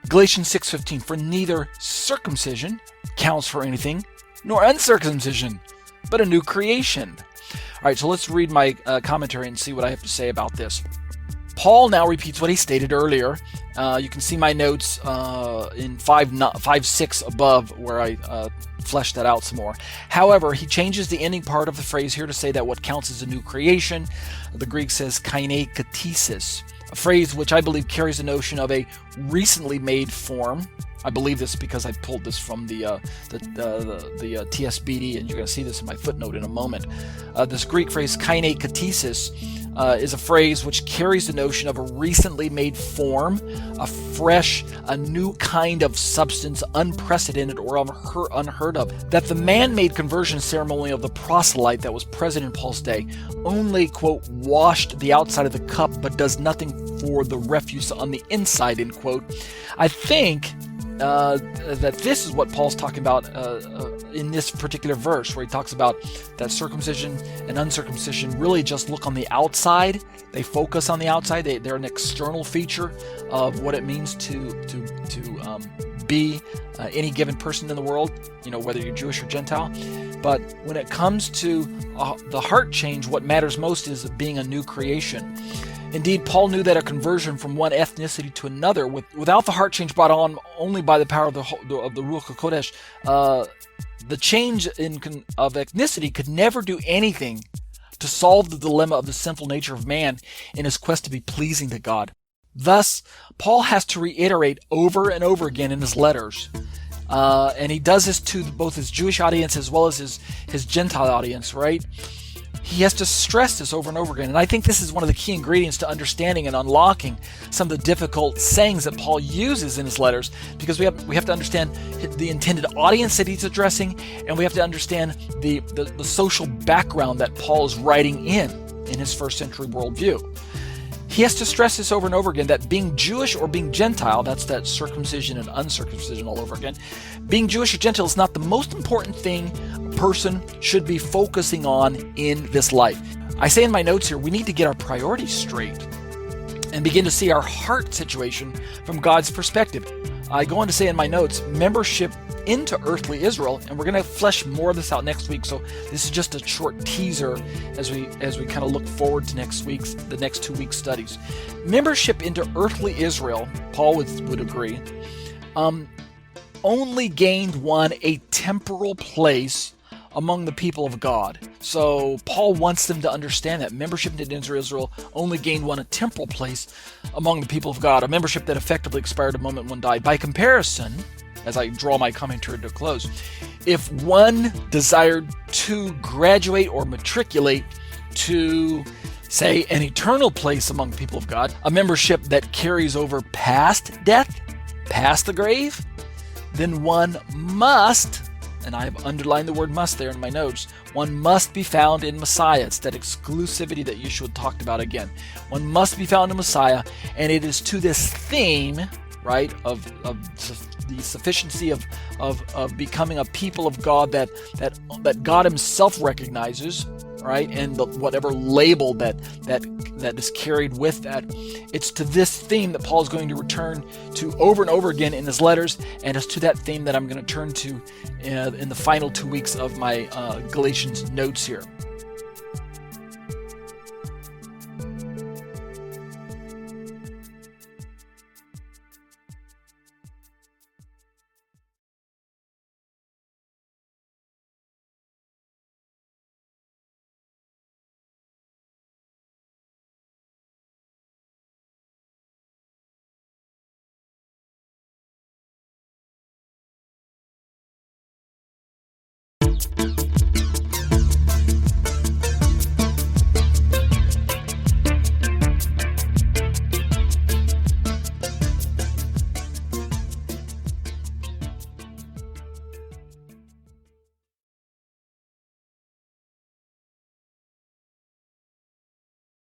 Galatians 6:15, for neither circumcision counts for anything, nor uncircumcision, but a new creation. All right, so let's read my commentary and see what I have to say about this. Paul now repeats what he stated earlier. You can see my notes in 5:6 above, where I fleshed that out some more. However, he changes the ending part of the phrase here to say that what counts as a new creation. The Greek says kainekatesis, a phrase which I believe carries the notion of a recently made form. I believe this because I pulled this from the TSBD, and you're going to see this in my footnote in a moment. This Greek phrase kainekatesis is a phrase which carries the notion of a recently made form, a fresh, a new kind of substance, unprecedented or unheard of. That the man-made conversion ceremony of the proselyte that was present in Paul's day only, quote, washed the outside of the cup but does nothing for the refuse on the inside, end quote. I think that this is what Paul's talking about in this particular verse, where he talks about that circumcision and uncircumcision really just look on the outside. They focus on the outside. They're an external feature of what it means to be any given person in the world, whether you're Jewish or Gentile. But when it comes to the heart change, what matters most is being a new creation. Indeed, Paul knew that a conversion from one ethnicity to another, without the heart change brought on only by the power of the Ruach HaKodesh, the change of ethnicity could never do anything to solve the dilemma of the sinful nature of man in his quest to be pleasing to God. Thus, Paul has to reiterate over and over again in his letters, and he does this to both his Jewish audience as well as his Gentile audience, right? He has to stress this over and over again. And I think this is one of the key ingredients to understanding and unlocking some of the difficult sayings that Paul uses in his letters, because we have to understand the intended audience that he's addressing, and we have to understand the social background that Paul is writing in his first century worldview. He has to stress this over and over again, that being Jewish or being Gentile, that's that circumcision and uncircumcision all over again, being Jewish or Gentile is not the most important thing a person should be focusing on in this life. I say in my notes here, we need to get our priorities straight and begin to see our heart situation from God's perspective. I go on to say in my notes, membership into earthly Israel, and we're going to flesh more of this out next week. So this is just a short teaser as we kind of look forward to the next 2 weeks studies. Membership into earthly Israel, Paul would agree, only gained one a temporal place among the people of God. So Paul wants them to understand that membership into Israel only gained one a temporal place among the people of God, a membership that effectively expired the moment one died. By comparison, as I draw my commentary to a close, if one desired to graduate or matriculate to, say, an eternal place among the people of God, a membership that carries over past death, past the grave, then one must, and I have underlined the word must there in my notes, one must be found in Messiah. It's that exclusivity that Yeshua talked about again. One must be found in Messiah, and it is to this theme, right, of the sufficiency of becoming a people of God that God himself recognizes, right, and whatever label that is carried with that. It's to this theme that Paul is going to return to over and over again in his letters, and it's to that theme that I'm going to turn to in the final 2 weeks of my Galatians notes here.